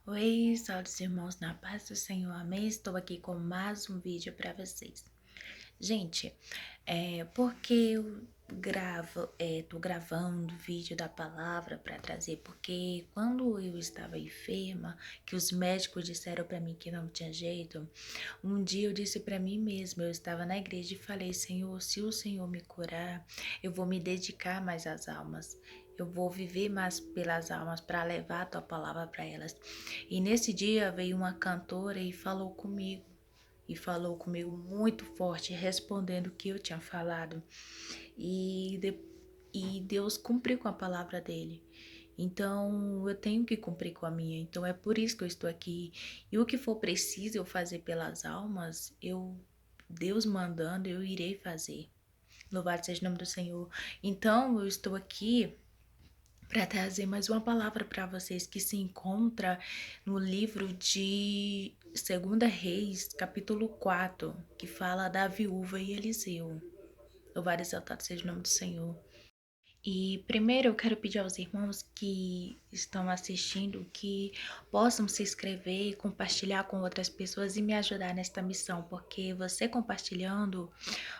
Oi, saudações irmãos na paz do Senhor, amém? Estou aqui com mais um vídeo para vocês. Gente, porque eu tô gravando vídeo da palavra para trazer, porque quando eu estava enferma, que os médicos disseram para mim que não tinha jeito, um dia eu disse para mim mesma, eu estava na igreja e falei, Senhor, se o Senhor me curar, eu vou me dedicar mais às almas. Eu vou viver mais pelas almas para levar a tua palavra para elas. E nesse dia veio uma cantora e falou comigo. E falou comigo muito forte, respondendo o que eu tinha falado. E Deus cumpriu com a palavra dele. Então eu tenho que cumprir com a minha. Então é por isso que eu estou aqui. E o que for preciso eu fazer pelas almas, Deus mandando, eu irei fazer. Louvado seja o nome do Senhor. Então eu estou aqui para trazer mais uma palavra para vocês que se encontra no livro de 2 Reis, capítulo 4, que fala da viúva e Eliseu. Louvado e exaltado seja o nome do Senhor. E primeiro eu quero pedir aos irmãos que estão assistindo que possam se inscrever, compartilhar com outras pessoas e me ajudar nesta missão, porque você compartilhando,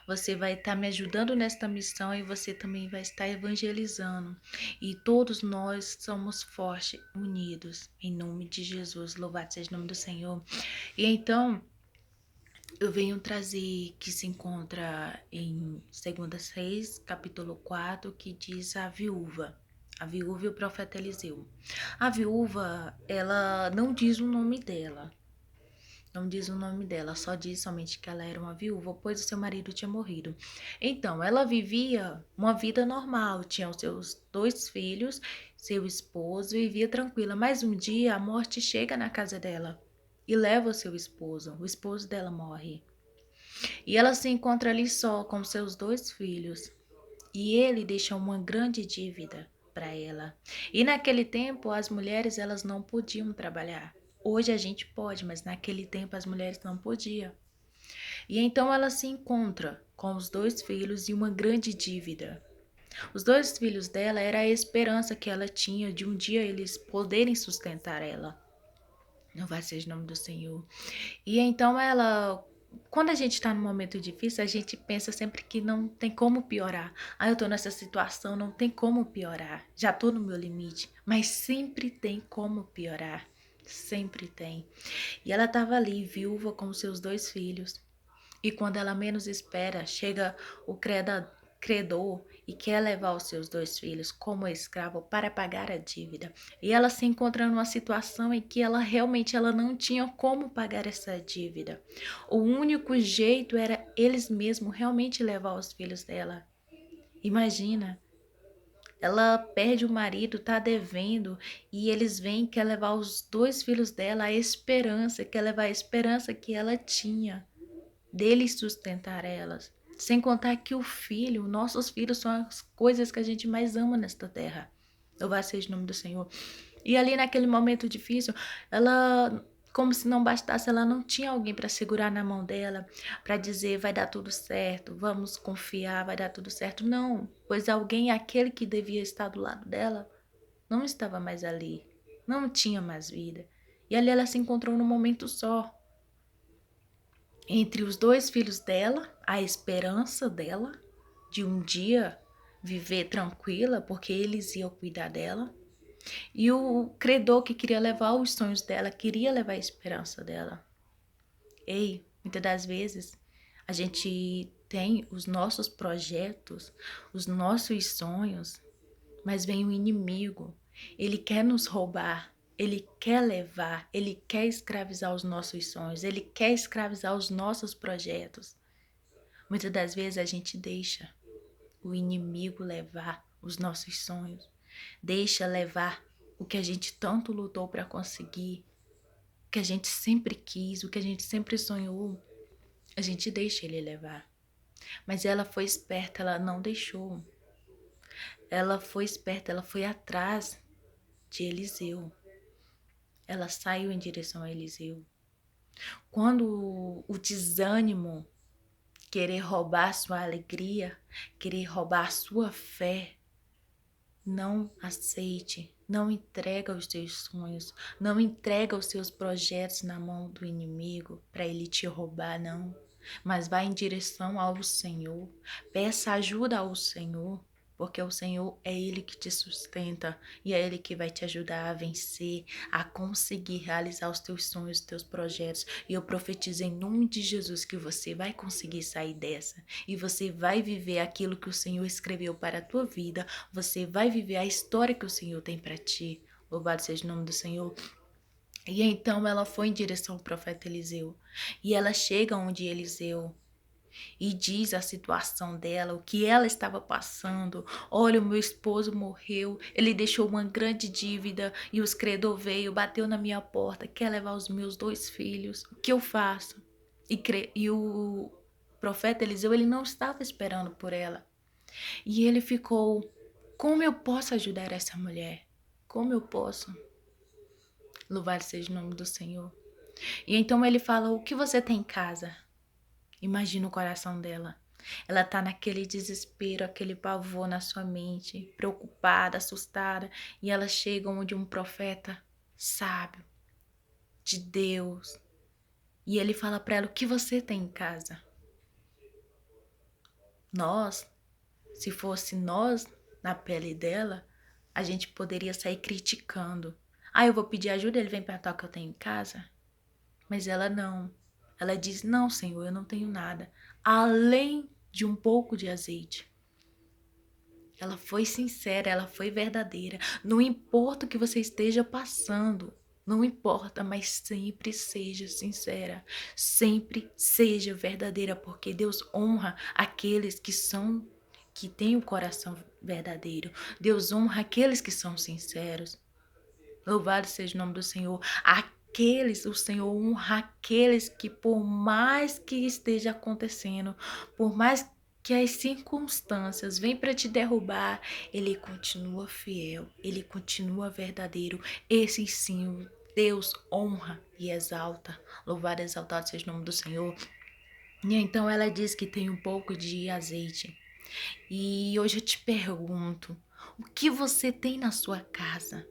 você vai estar me ajudando nesta missão e você também vai estar evangelizando. E todos nós somos fortes, unidos, em nome de Jesus. Louvado seja o nome do Senhor. E então, eu venho trazer que se encontra em 2 Reis, capítulo 4, que diz a viúva. A viúva e o profeta Eliseu. A viúva, ela não diz o nome dela. Não diz o nome dela, só diz somente que ela era uma viúva, pois o seu marido tinha morrido. Então, ela vivia uma vida normal, tinha os seus 2 filhos, seu esposo, vivia tranquila. Mas um dia a morte chega na casa dela e leva o esposo dela morre. E ela se encontra ali só com seus 2 filhos. E ele deixa uma grande dívida para ela. E naquele tempo as mulheres elas não podiam trabalhar. Hoje a gente pode, mas naquele tempo as mulheres não podiam. E então ela se encontra com os 2 filhos e uma grande dívida. Os 2 filhos dela era a esperança que ela tinha de um dia eles poderem sustentar ela. Não vai ser o nome do Senhor. E então quando a gente está num momento difícil, a gente pensa sempre que não tem como piorar. Ah, eu tô nessa situação, não tem como piorar. Já tô no meu limite. Mas sempre tem como piorar. Sempre tem. E ela estava ali, viúva com seus 2 filhos. E quando ela menos espera, chega o credor e quer levar os seus 2 filhos como escravo para pagar a dívida. E ela se encontra numa situação em que ela não tinha como pagar essa dívida. O único jeito era eles mesmos realmente levar os filhos dela. Imagina, ela perde o marido, tá devendo, e eles vêm, quer levar os 2 filhos dela, quer levar a esperança que ela tinha dele sustentar elas. Sem contar que nossos filhos são as coisas que a gente mais ama nesta terra. Louvado seja o nome do Senhor. E ali naquele momento difícil, ela, como se não bastasse, ela não tinha alguém para segurar na mão dela, para dizer vai dar tudo certo, vamos confiar, vai dar tudo certo. Não, pois alguém, aquele que devia estar do lado dela, não estava mais ali, não tinha mais vida. E ali ela se encontrou num momento só, entre os 2 filhos dela, a esperança dela de um dia viver tranquila, porque eles iam cuidar dela, e o credor que queria levar os sonhos dela, queria levar a esperança dela. Ei, muitas das vezes a gente tem os nossos projetos, os nossos sonhos, mas vem o inimigo, ele quer nos roubar, ele quer levar, ele quer escravizar os nossos sonhos, ele quer escravizar os nossos projetos. Muitas das vezes a gente deixa o inimigo levar os nossos sonhos, deixa levar o que a gente tanto lutou para conseguir, o que a gente sempre quis, o que a gente sempre sonhou, a gente deixa ele levar. Mas ela foi esperta, ela não deixou. Ela foi esperta, ela foi atrás de Eliseu. Ela saiu em direção a Eliseu. Quando o desânimo, querer roubar sua alegria, querer roubar sua fé, não aceite Não entrega os teus sonhos, não entrega os seus projetos na mão do inimigo para ele te roubar, não. Mas vá em direção ao Senhor, peça ajuda ao Senhor, porque o Senhor é Ele que te sustenta e é Ele que vai te ajudar a vencer, a conseguir realizar os teus sonhos, os teus projetos. E eu profetizo em nome de Jesus que você vai conseguir sair dessa e você vai viver aquilo que o Senhor escreveu para a tua vida, você vai viver a história que o Senhor tem para ti. Louvado seja o nome do Senhor. E então ela foi em direção ao profeta Eliseu. E ela chega onde Eliseu e diz a situação dela, o que ela estava passando. Olha, o meu esposo morreu, ele deixou uma grande dívida e os credor veio, bateu na minha porta, quer levar os meus 2 filhos. O que eu faço? E o profeta Eliseu, ele não estava esperando por ela. E ele ficou, como eu posso ajudar essa mulher? Como eu posso? Louvado seja o nome do Senhor. E então ele fala, o que você tem em casa? Imagina o coração dela. Ela tá naquele desespero, aquele pavor na sua mente, preocupada, assustada, e ela chega onde um profeta sábio de Deus, e ele fala para ela: "O que você tem em casa?" Nós, se fosse nós na pele dela, a gente poderia sair criticando. Ah, eu vou pedir ajuda, ele vem perguntar o que eu tenho em casa? Mas ela não. Ela diz: "Não, Senhor, eu não tenho nada, além de um pouco de azeite." Ela foi sincera, ela foi verdadeira. Não importa o que você esteja passando, não importa, mas sempre seja sincera, sempre seja verdadeira, porque Deus honra aqueles que têm o coração verdadeiro. Deus honra aqueles que são sinceros. Louvado seja o nome do Senhor. O Senhor honra aqueles que, por mais que esteja acontecendo, por mais que as circunstâncias venham para te derrubar, Ele continua fiel, Ele continua verdadeiro. Esse sim, Deus honra e exalta. Louvado e exaltado seja o nome do Senhor. E então ela diz que tem um pouco de azeite. E hoje eu te pergunto, o que você tem na sua casa?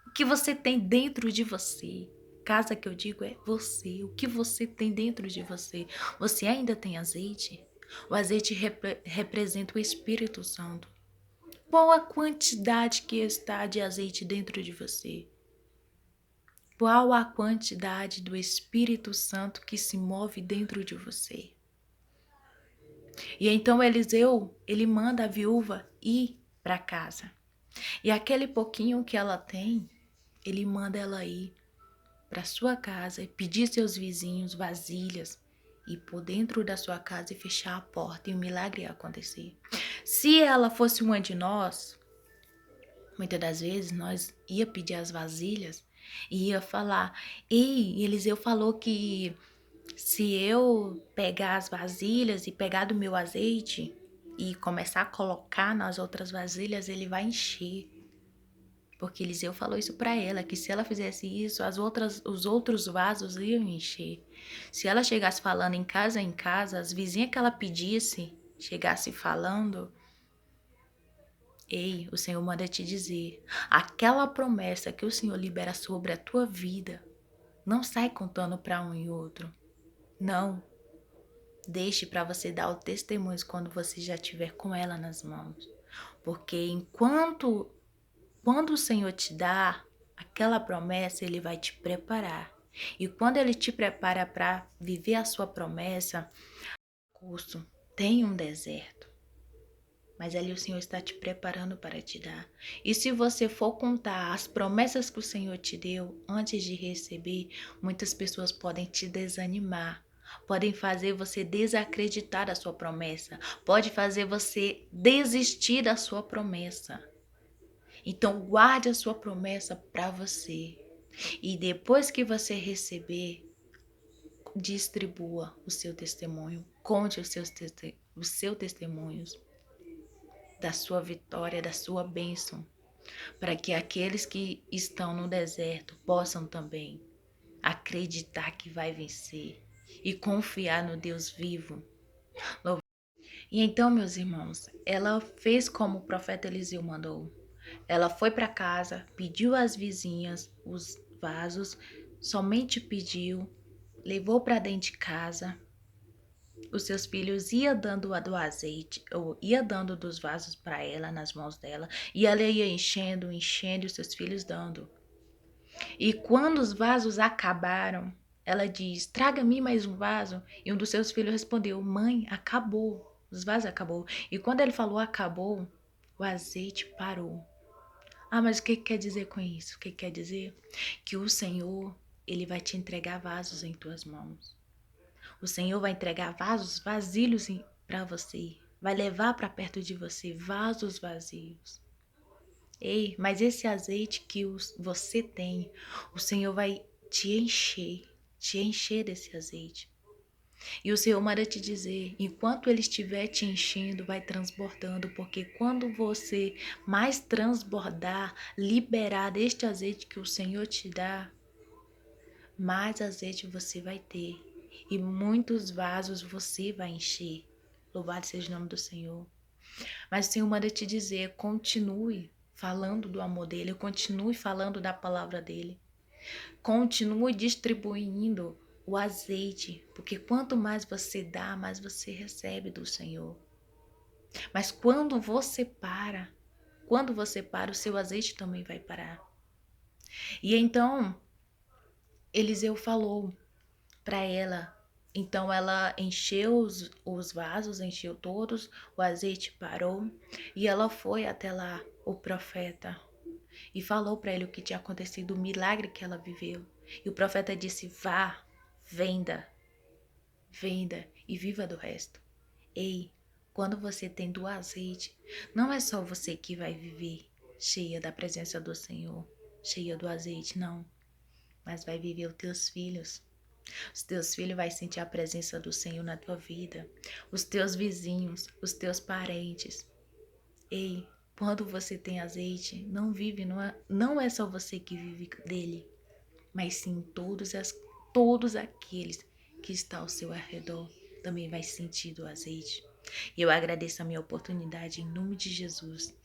O que você tem dentro de você? Casa que eu digo é você. O que você tem dentro de você? Você ainda tem azeite? O azeite representa o Espírito Santo. Qual a quantidade que está de azeite dentro de você? Qual a quantidade do Espírito Santo que se move dentro de você? E então Eliseu, ele manda a viúva ir para casa. E aquele pouquinho que ela tem, ele manda ela ir para sua casa e pedir seus vizinhos vasilhas e por dentro da sua casa e fechar a porta e o milagre ia acontecer. Se ela fosse uma de nós, muitas das vezes nós ia pedir as vasilhas e ia falar: "Ei, Eliseu falou que se eu pegar as vasilhas e pegar do meu azeite e começar a colocar nas outras vasilhas, ele vai encher." Porque Eliseu falou isso para ela, que se ela fizesse isso, os outros vasos iam encher. Se ela chegasse falando em casa, as vizinhas que ela pedisse, chegasse falando, ei, o Senhor manda te dizer, aquela promessa que o Senhor libera sobre a tua vida, não sai contando para um e outro. Não. Deixe para você dar o testemunho quando você já estiver com ela nas mãos. Porque quando o Senhor te dá aquela promessa, Ele vai te preparar. E quando Ele te prepara para viver a sua promessa, curso, tem um deserto. Mas ali o Senhor está te preparando para te dar. E se você for contar as promessas que o Senhor te deu antes de receber, muitas pessoas podem te desanimar. Podem fazer você desacreditar da sua promessa. Pode fazer você desistir da sua promessa. Então guarde a sua promessa para você. E depois que você receber, distribua o seu testemunho. Conte os seus testemunhos da sua vitória, da sua bênção, para que aqueles que estão no deserto possam também acreditar que vai vencer e confiar no Deus vivo. E então, meus irmãos, ela fez como o profeta Eliseu mandou. Ela foi para casa, pediu às vizinhas os vasos, somente pediu, levou para dentro de casa. Os seus filhos ia dando do azeite, ou ia dando dos vasos para ela nas mãos dela, e ela ia enchendo, enchendo, e os seus filhos dando. E quando os vasos acabaram, ela diz: traga-me mais um vaso. E um dos seus filhos respondeu: mãe, acabou. Os vasos acabou. E quando ele falou acabou, o azeite parou. Ah, mas o que quer dizer com isso? O que quer dizer? Que o Senhor, ele vai te entregar vasos em tuas mãos. O Senhor vai entregar vasos vazios para você. Vai levar para perto de você vasos vazios. Ei, mas esse azeite que você tem, o Senhor vai te encher desse azeite. E o Senhor manda te dizer, enquanto Ele estiver te enchendo, vai transbordando, porque quando você mais transbordar, liberar deste azeite que o Senhor te dá, mais azeite você vai ter. E muitos vasos você vai encher. Louvado seja o nome do Senhor. Mas o Senhor manda te dizer, continue falando do amor dele, continue falando da palavra dele. Continue distribuindo o azeite, porque quanto mais você dá, mais você recebe do Senhor. Mas quando você para, o seu azeite também vai parar. E então, Eliseu falou para ela. Então ela encheu os vasos, encheu todos, o azeite parou e ela foi até lá, o profeta, e falou para ele o que tinha acontecido, o milagre que ela viveu. E o profeta disse: vá, venda, venda e viva do resto. Ei, quando você tem do azeite, não é só você que vai viver cheia da presença do Senhor, cheia do azeite, não. Mas vai viver os teus filhos. Os teus filhos vão sentir a presença do Senhor na tua vida. Os teus vizinhos, os teus parentes. Ei, quando você tem azeite, não é só você que vive dele, mas sim todos aqueles que estão ao seu redor também vai sentir do azeite. E eu agradeço a minha oportunidade em nome de Jesus.